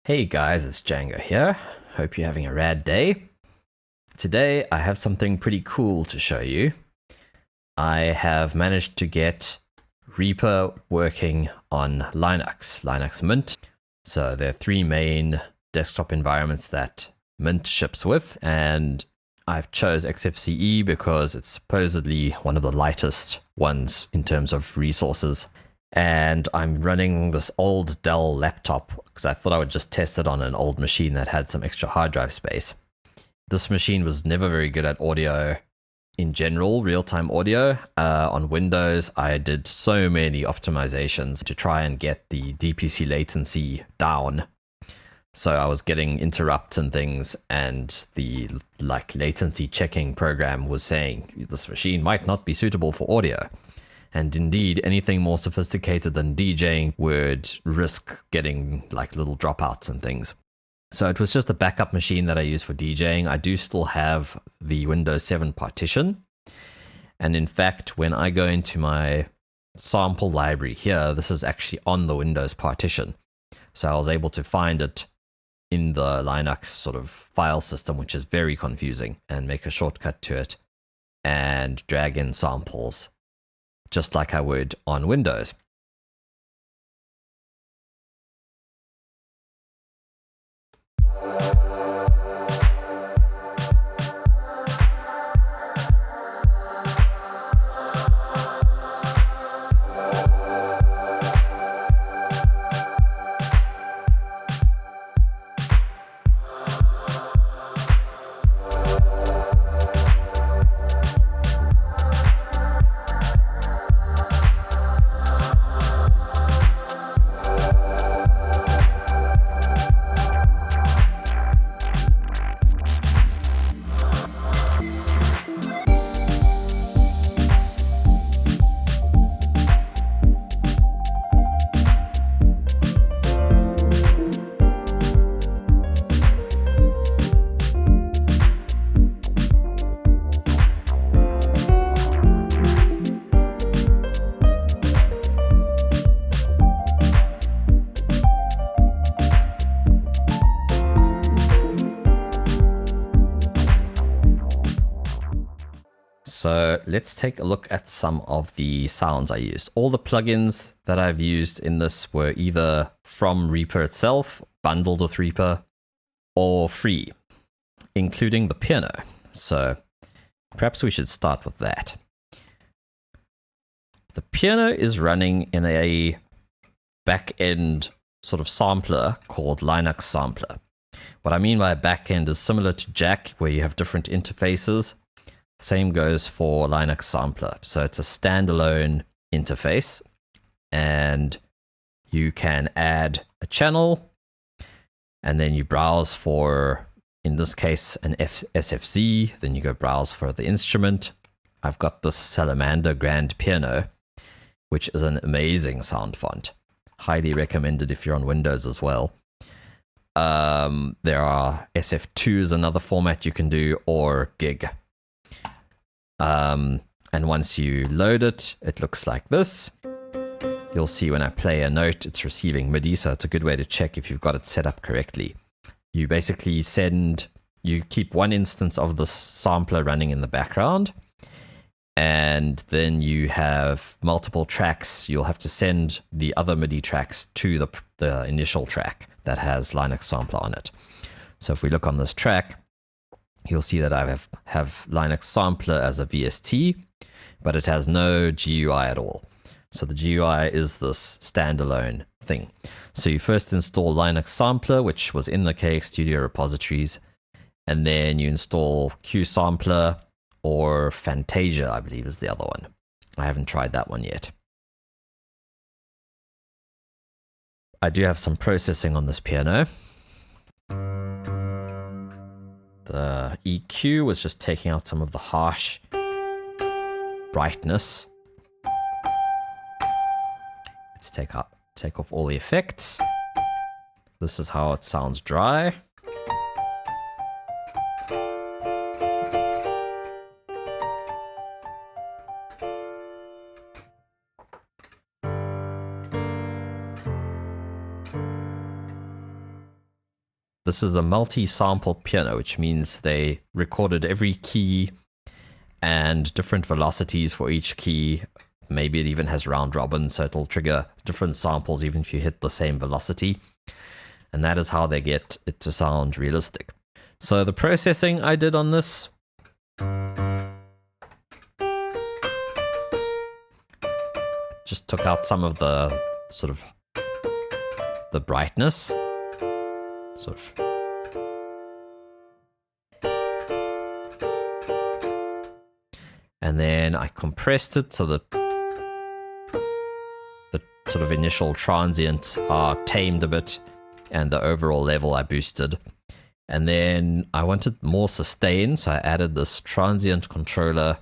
Hey guys, it's Django here. Hope you're having a rad day. Today I have something pretty cool to show you. I have managed to get Reaper working on Linux Mint. So there are three main desktop environments that Mint ships with, and I've chose XFCE because it's supposedly one of the lightest ones in terms of resources. And I'm running this old Dell laptop because I thought I would just test it on an old machine that had some extra hard drive space. This machine was never very good at audio in general, real-time audio. On Windows, I did so many optimizations to try and get the DPC latency down. So I was getting interrupts and things, and the latency checking program was saying this machine might not be suitable for audio. And indeed, anything more sophisticated than DJing would risk getting little dropouts and things. So it was just a backup machine that I use for DJing. I do still have the Windows 7 partition. And in fact, when I go into my sample library here, this is actually on the Windows partition. So I was able to find it in the Linux sort of file system, which is very confusing, and make a shortcut to it and drag in samples just like I would on Windows. So let's take a look at some of the sounds I used. All the plugins that I've used in this were either from Reaper itself, bundled with Reaper, or free, including the piano. So perhaps we should start with that. The piano is running in a back-end sort of sampler called LinuxSampler. What I mean by a back-end is similar to Jack, where you have different interfaces. Same goes for LinuxSampler. So it's a standalone interface, and you can add a channel, and then you browse for, in this case, an SFZ. Then you go browse for the instrument. I've got this Salamander Grand Piano, which is an amazing sound font. Highly recommended if you're on Windows as well. There are SF2 is another format you can do, or GIG. And once you load it, it looks like this. You'll see when I play a note, it's receiving MIDI, so it's a good way to check if you've got it set up correctly. You basically you keep one instance of this sampler running in the background, and then you have multiple tracks. You'll have to send the other MIDI tracks to the initial track that has LinuxSampler on it. So if we look on this track, you'll see that I have LinuxSampler as a VST, but it has no GUI at all. So the GUI is this standalone thing. So you first install LinuxSampler, which was in the Studio Repositories, and then you install QSampler, or Fantasia, I believe is the other one. I haven't tried that one yet. I do have some processing on this piano. The EQ was just taking out some of the harsh brightness. Let's take off all the effects. This is how it sounds dry. this is a multi-sampled piano, which means they recorded every key and different velocities for each key. Maybe it even has round robin, so it'll trigger different samples even if you hit the same velocity. And that is how they get it to sound realistic. So the processing I did on this, just took out some of the sort of the brightness, sort of. And then I compressed it so that the sort of initial transients are tamed a bit and the overall level I boosted. And then I wanted more sustain, so I added this transient controller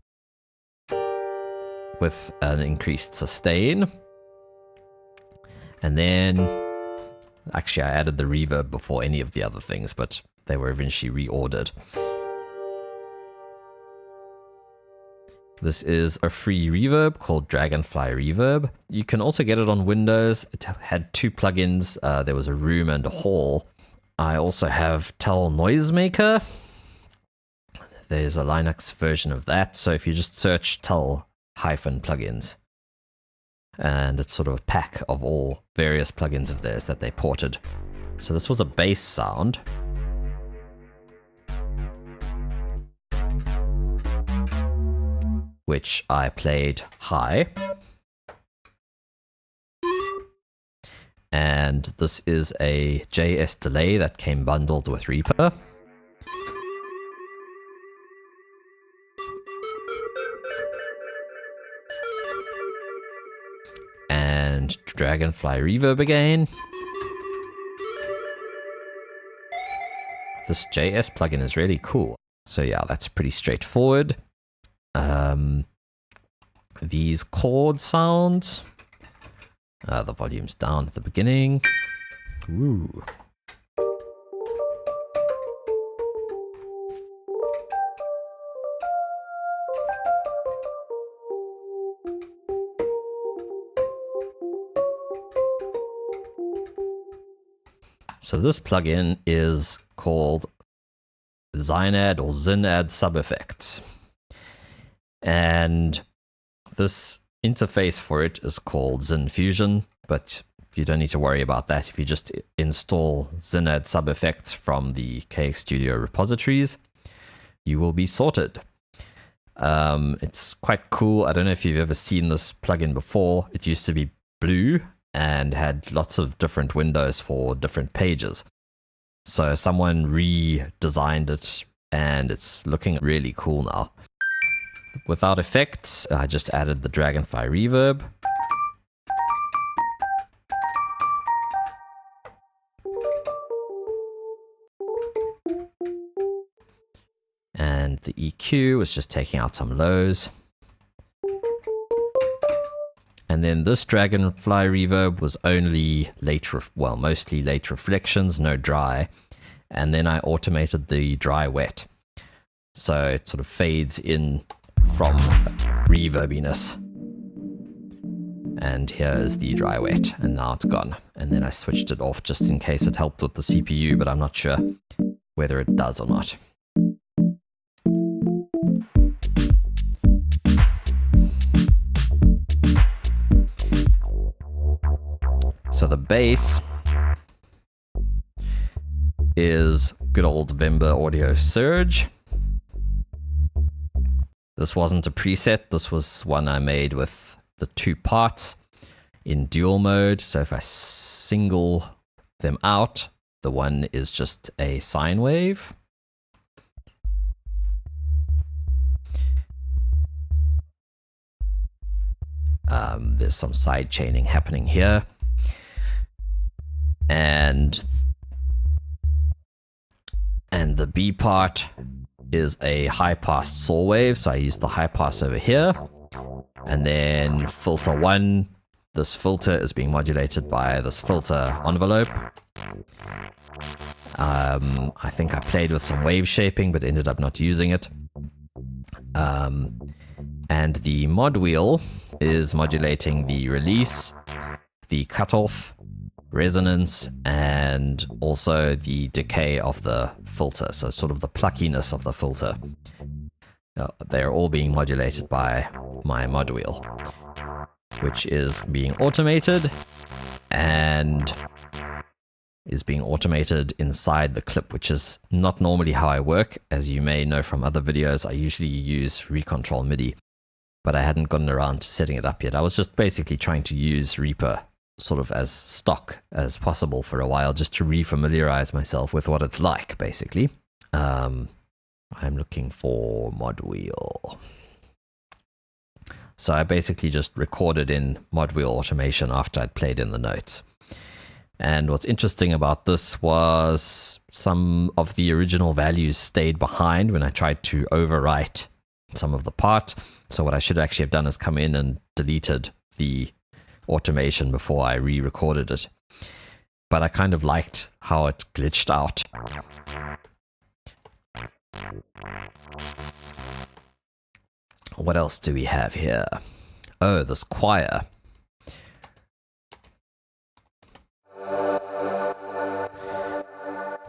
with an increased sustain. And then, actually I added the reverb before any of the other things, but they were eventually reordered. This is a free reverb called Dragonfly Reverb. You can also get it on Windows. It had two plugins. There was a room and a hall. I also have Tell Noisemaker. There's a Linux version of that. So if you just search Tell-plugins, and it's sort of a pack of all various plugins of theirs that they ported. So this was a bass sound. Which I played high. And this is a JS delay that came bundled with Reaper. And Dragonfly Reverb again. This JS plugin is really cool. So yeah, that's pretty straightforward. These chord sounds, the volume's down at the beginning. Ooh. So this plugin is called ZynAddSubFX. And this interface for it is called ZynFusion, but you don't need to worry about that. If you just install ZynAddSubFX from the KX Studio Repositories, you will be sorted. It's quite cool. I don't know if you've ever seen this plugin before. It used to be blue and had lots of different windows for different pages. So someone redesigned it and it's looking really cool now. Without effects, I just added the Dragonfly Reverb. And the EQ was just taking out some lows. And then this Dragonfly Reverb was only mostly late reflections, no dry. And then I automated the dry wet. So it sort of fades in from reverbiness. And here is the dry wet, and now it's gone. And then I switched it off just in case it helped with the CPU, but I'm not sure whether it does or not. So the bass is good old Vember Audio Surge. This wasn't a preset, this was one I made with the two parts in dual mode. So if I single them out, the one is just a sine wave. There's some side chaining happening here. And the B part is a high pass saw wave, so I use the high pass over here. And then filter 1, this filter is being modulated by this filter envelope. I think I played with some wave shaping but ended up not using it. And the mod wheel is modulating the release, the cutoff, resonance, and and also the decay of the filter, so sort of the pluckiness of the filter. They're all being modulated by my mod wheel, which is being automated and is being automated inside the clip, which is not normally how I work. As you may know from other videos, I usually use recontrol MIDI, but I hadn't gotten around to setting it up yet. I was just basically trying to use Reaper sort of as stock as possible for a while, just to re-familiarize myself with what it's like, basically. I'm looking for mod wheel. So I basically just recorded in mod wheel automation after I'd played in the notes. And what's interesting about this was some of the original values stayed behind when I tried to overwrite some of the part. So what I should actually have done is come in and deleted the automation before I re-recorded it. But I kind of liked how it glitched out. What else do we have here? Oh, this choir.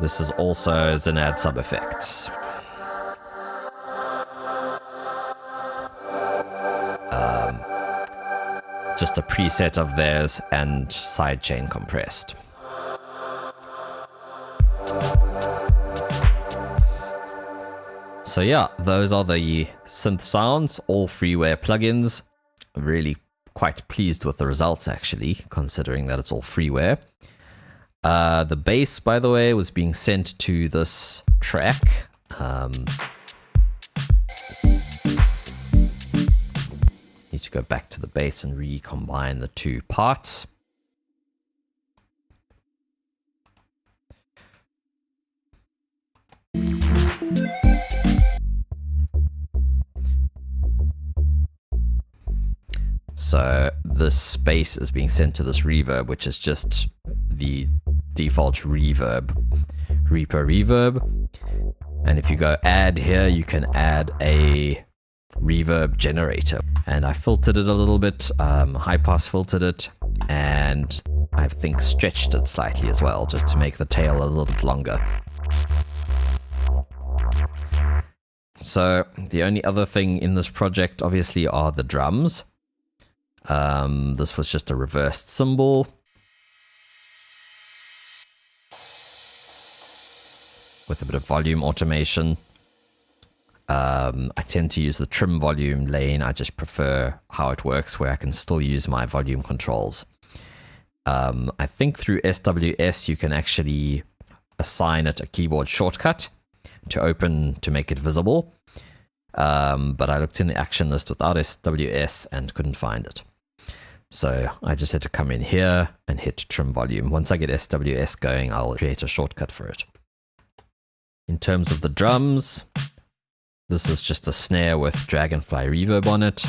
This is also ZynAddSubFX. Just a preset of theirs and sidechain compressed. So yeah, those are the synth sounds, all freeware plugins. I'm really quite pleased with the results, actually, considering that it's all freeware. The bass, by the way, was being sent to this track. Need to go back to the bass and recombine the two parts. So this bass is being sent to this reverb, which is just the default reverb, Reaper reverb. And if you go add here, you can add a reverb generator. And I filtered it a little bit, high pass filtered it, and I think stretched it slightly as well, just to make the tail a little bit longer. So the only other thing in this project obviously are the drums. This was just a reversed cymbal with a bit of volume automation. I tend to use the trim volume lane. I just prefer how it works, where I can still use my volume controls. I think through SWS you can actually assign it a keyboard shortcut to make it visible. But I looked in the action list without SWS and couldn't find it. So I just had to come in here and hit trim volume. Once I get SWS going, I'll create a shortcut for it. In terms of the drums, this is just a snare with Dragonfly reverb on it.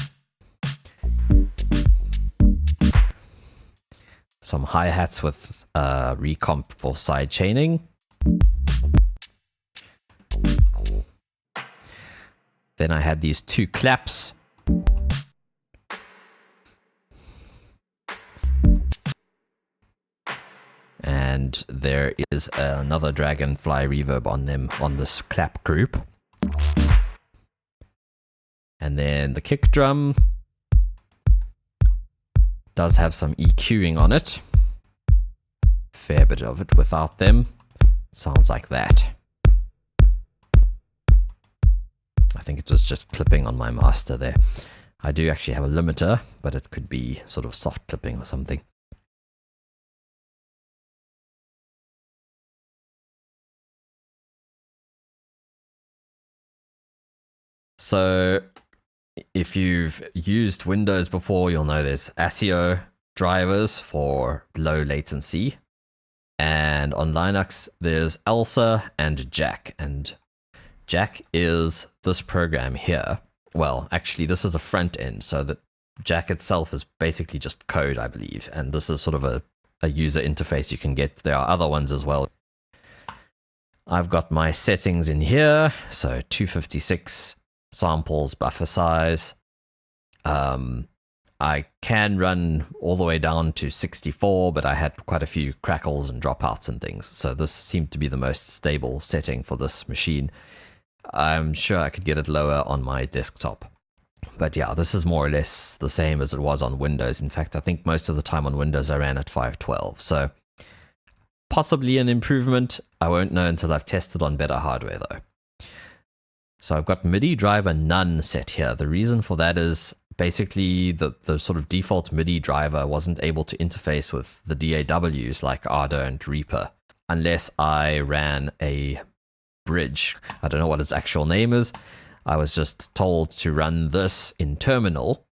Some hi-hats with recomp for side chaining. Then I had these two claps. And there is another Dragonfly reverb on them on this clap group. And then the kick drum does have some EQing on it. Fair bit of it without them. Sounds like that. I think it was just clipping on my master there. I do actually have a limiter, but it could be sort of soft clipping or something. So if you've used Windows before, you'll know there's ASIO drivers for low latency. And on Linux, there's ELSA and Jack. And Jack is this program here. Well, actually, this is a front end. So that Jack itself is basically just code, I believe. And this is sort of a user interface you can get. There are other ones as well. I've got my settings in here. So 256 samples, buffer size. I can run all the way down to 64, but I had quite a few crackles and dropouts and things. So this seemed to be the most stable setting for this machine. I'm sure I could get it lower on my desktop. But yeah, this is more or less the same as it was on Windows. In fact, I think most of the time on Windows I ran at 512. So possibly an improvement. I won't know until I've tested on better hardware though. So I've got MIDI driver none set here. The reason for that is basically the sort of default MIDI driver wasn't able to interface with the DAWs like Ardour and REAPER unless I ran a bridge. I don't know what its actual name is. I was just told to run this in terminal,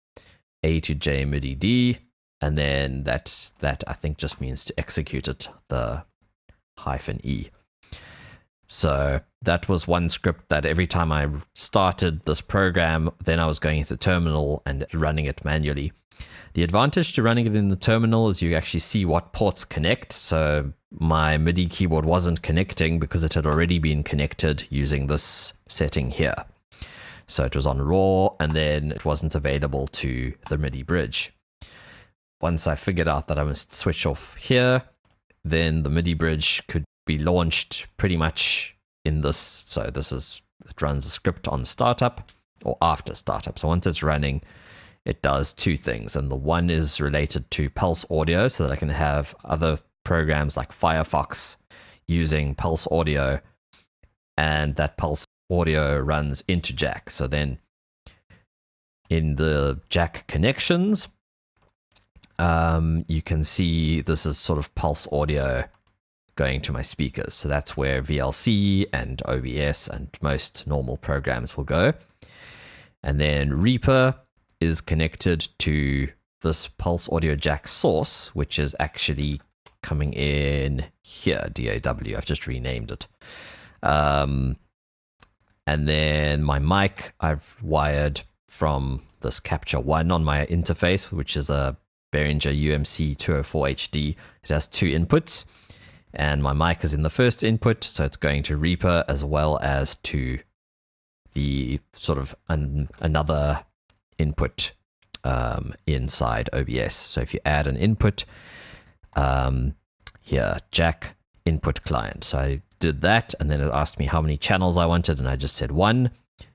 A to J MIDI D, and then that I think just means to execute it, the -E. So that was one script that every time I started this program, then I was going into terminal and running it manually. The advantage to running it in the terminal is you actually see what ports connect. So my MIDI keyboard wasn't connecting because it had already been connected using this setting here. So it was on raw, and then it wasn't available to the MIDI bridge. Once I figured out that I must switch off here, then the MIDI bridge could be launched pretty much in this. So it runs a script on startup or after startup. So once it's running, it does two things. And the one is related to Pulse Audio, so that I can have other programs like Firefox using Pulse Audio, and that Pulse Audio runs into jack. So then in the jack connections, you can see this is sort of Pulse Audio going to my speakers. So that's where VLC and OBS and most normal programs will go. And then REAPER is connected to this Pulse Audio jack source, which is actually coming in here, DAW. I've just renamed it. And then my mic I've wired from this Capture 1 on my interface, which is a Behringer UMC204HD. It has two inputs, and my mic is in the first input, so it's going to REAPER as well as to the sort of another input inside OBS. So if you add an input, here, jack input client. So I did that, and then it asked me how many channels I wanted, and I just said 1,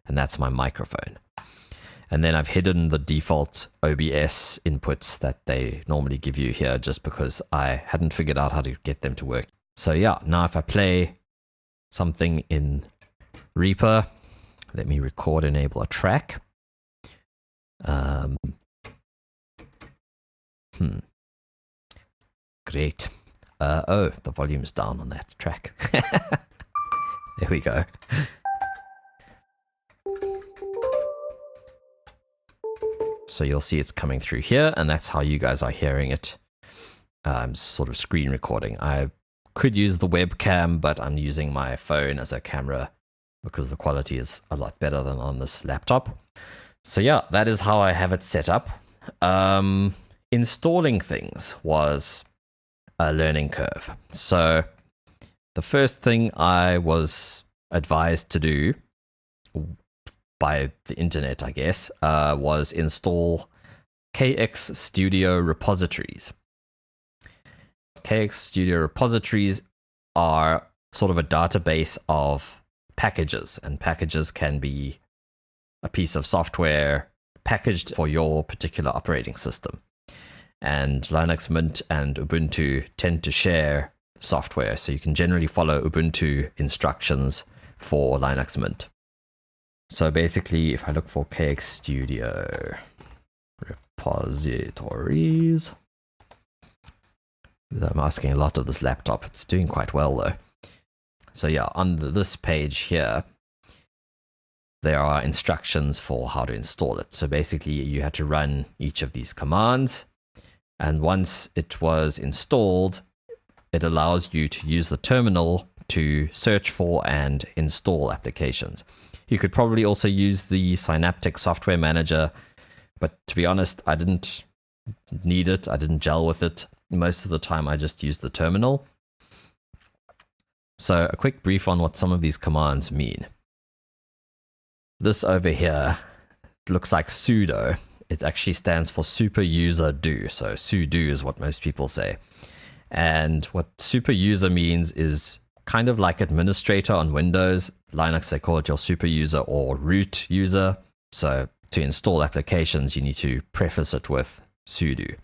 and that's my microphone. And then I've hidden the default OBS inputs that they normally give you here, just because I hadn't figured out how to get them to work. So yeah, now if I play something in REAPER, let me record, enable a track. Great. Oh, the volume's down on that track. There we go. So you'll see it's coming through here, and that's how you guys are hearing it. I'm sort of screen recording. I could use the webcam, but I'm using my phone as a camera because the quality is a lot better than on this laptop. So yeah, that is how I have it set up. Installing things was a learning curve. So the first thing I was advised to do by the internet, I guess, was install KX Studio Repositories. KX Studio Repositories are sort of a database of packages, and packages can be a piece of software packaged for your particular operating system. And Linux Mint and Ubuntu tend to share software, so you can generally follow Ubuntu instructions for Linux Mint. So basically, if I look for KX Studio Repositories, I'm asking a lot of this laptop. It's doing quite well though. So yeah, on this page here, there are instructions for how to install it. So basically, you had to run each of these commands, and once it was installed, it allows you to use the terminal to search for and install applications. You could probably also use the Synaptic Software Manager, but to be honest, I didn't need it. I didn't gel with it. Most of the time, I just used the terminal. So a quick brief on what some of these commands mean. This over here looks like sudo, it actually stands for super user do. So sudo is what most people say. And what super user means is kind of like administrator on Windows. Linux, they call it your super user or root user. So to install applications, you need to preface it with sudo.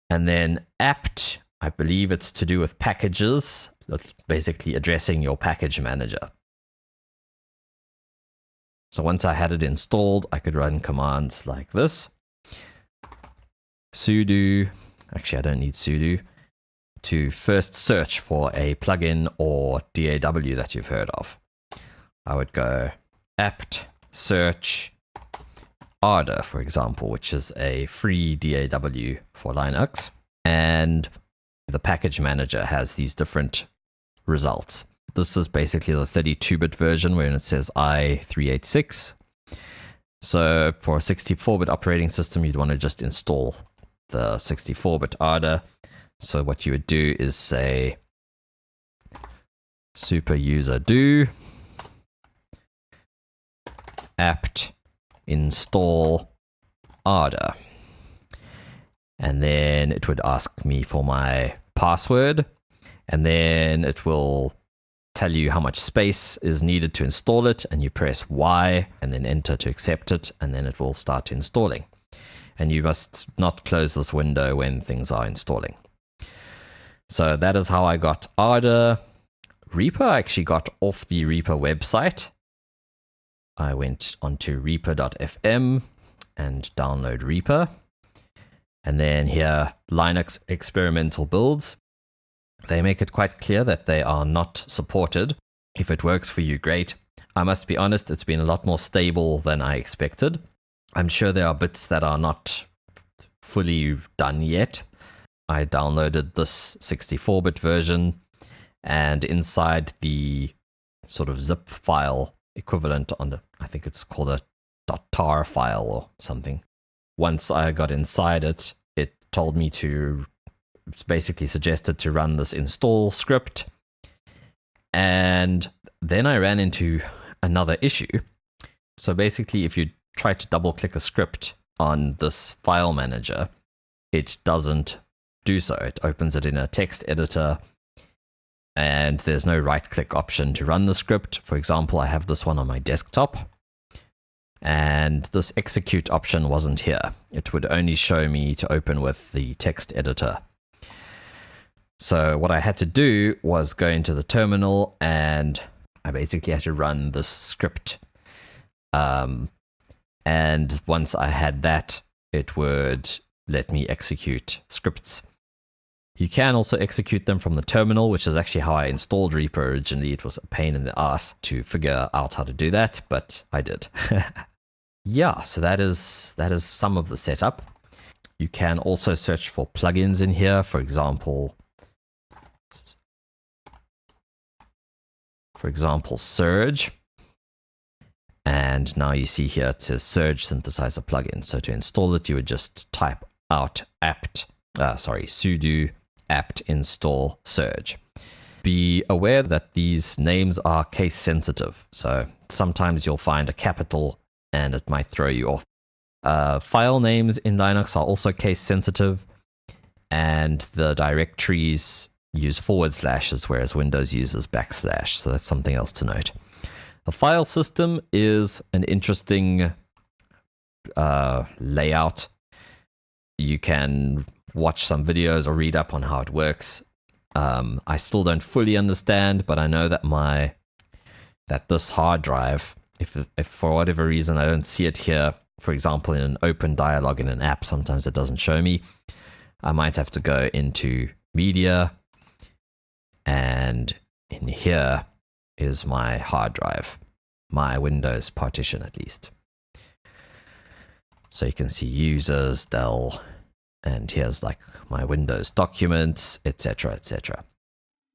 And then apt, I believe it's to do with packages. That's basically addressing your package manager. So once I had it installed, I could run commands like this. Sudo, actually I don't need sudo, to first search for a plugin or DAW that you've heard of. I would go apt search Ardour, for example, which is a free DAW for Linux. And the package manager has these different results. This is basically the 32-bit version where it says i386. So for a 64-bit operating system, you'd want to just install the 64-bit Ardour. So what you would do is say super user do apt install Ardour. And then it would ask me for my password, and then it will tell you how much space is needed to install it, and you press Y and then enter to accept it, and then it will start installing. And you must not close this window when things are installing. So that is how I got Ardour. Reaper, I actually got off the Reaper website. I went onto reaper.fm and download Reaper. And then here, Linux experimental builds. They make it quite clear that they are not supported. If it works for you, great. I must be honest, it's been a lot more stable than I expected. I'm sure there are bits that are not fully done yet. I downloaded this 64-bit version, and inside the sort of zip file equivalent on the, I think it's called a .tar file or something. Once I got inside it, it told me to, basically suggested to run this install script. And then I ran into another issue. So basically, if you try to double click a script on this file manager, it doesn't do so. It opens it in a text editor, and there's no right click option to run the script. For example, I have this one on my desktop, and this execute option wasn't here. It would only show me to open with the text editor. So what I had to do was go into the terminal, and I basically had to run this script. And once I had that, it would let me execute scripts. You can also execute them from the terminal, which is actually how I installed Reaper originally. It was a pain in the ass to figure out how to do that, but I did. Yeah, so that is some of the setup. You can also search for plugins in here. For example, Surge. And now you see here it says Surge Synthesizer plugin. So to install it, you would just type out sudo apt install Surge. Be aware that these names are case sensitive. So sometimes you'll find a capital and it might throw you off. File names in Linux are also case sensitive, and the directories use /, whereas Windows uses \. So that's something else to note. The file system is an interesting layout. You can watch some videos or read up on how it works. I still don't fully understand, but I know that this hard drive, if for whatever reason I don't see it here, for example in an open dialog in an app, sometimes it doesn't show me. I might have to go into media, and in here is my hard drive, my Windows partition at least. So you can see users, Dell, and here's like my Windows documents, etc., etc.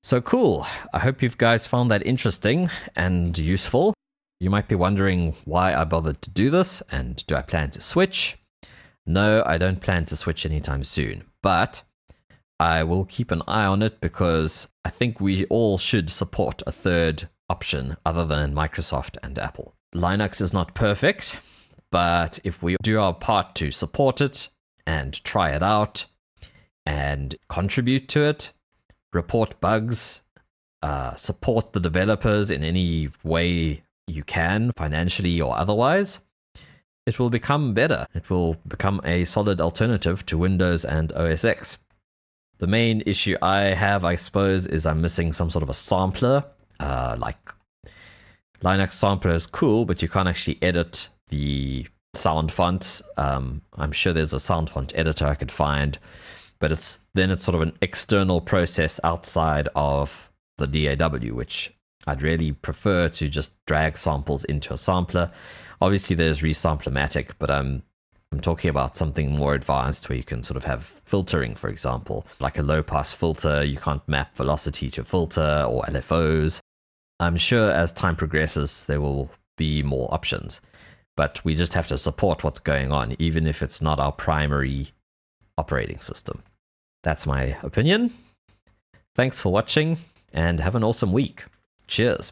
So cool. I hope you guys found that interesting and useful. You might be wondering why I bothered to do this, and do I plan to switch? No, I don't plan to switch anytime soon, but I will keep an eye on it because I think we all should support a third option other than Microsoft and Apple. Linux is not perfect. But if we do our part to support it and try it out and contribute to it, report bugs, support the developers in any way you can, financially or otherwise, it will become better. It will become a solid alternative to Windows and OS X. The main issue I have, I suppose, is I'm missing some sort of a sampler. Like LinuxSampler is cool, but you can't actually edit the sound fonts. I'm sure there's a sound font editor I could find, but it's sort of an external process outside of the DAW, which I'd really prefer to just drag samples into a sampler. Obviously there's Resamplermatic, but I'm talking about something more advanced where you can sort of have filtering, for example, like a low pass filter. You can't map velocity to filter, or LFOs. I'm sure as time progresses, there will be more options, but we just have to support what's going on, even if it's not our primary operating system. That's my opinion. Thanks for watching and have an awesome week. Cheers.